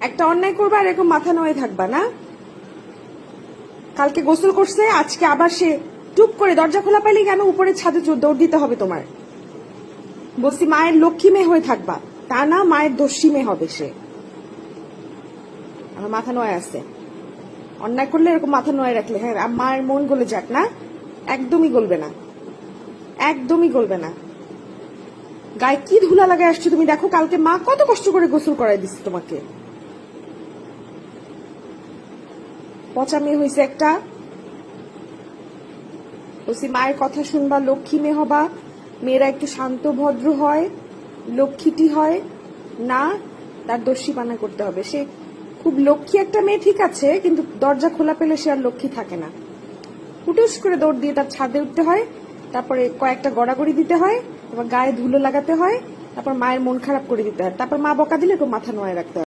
একটা অন্যায় করবা আর এরকম মাথা নোয়ে থাকবা না। কালকে গোসল করছে, আজকে আবার সে টুপ করে দরজা খোলা পাইলে কেন উপরে ছাদে দৌড় দিতে হবে তোমার? বলছি মায়ের লক্ষ্মী মেয়ে হয়ে থাকবা, তা না মায়ের দস্যি মেয়ে হবে সে। আমার মাথা নোয়ে আছে, অন্যায় করলে এরকম মাথা নোয়ে রাখলে হ্যাঁ মায়ের মন গলে যাক না, একদমই গলবে না, একদমই গলবে না। গায়ে কি ধুলা লাগায় আসছো তুমি, দেখো কালকে মা কত কষ্ট করে গোসল করাই দিচ্ছে তোমাকে। পচা মেয়ে হয়েছে একটা। বলছি মায়ের কথা শুনবা, লক্ষ্মী মেয়ে হবা, মেয়েরা একটু শান্ত ভদ্র হয়, লক্ষ্মীটি হয় না, তার দস্যিপানা করতে হবে। সে খুব লক্ষ্মী একটা মেয়ে ঠিক আছে, কিন্তু দরজা খোলা পেলে সে আর লক্ষ্মী থাকে না। হুটুস করে দৌড় দিয়ে তার ছাদে উঠতে হয়, তারপরে কয়েকটা গড়াগড়ি দিতে হয়, তারপর গায়ে ধুলো লাগাতে হয়, তারপর মায়ের মন খারাপ করে দিতে হয়, তারপর মা বকা দিলে একটু মাথা নোয়ায় রাখতে হয়।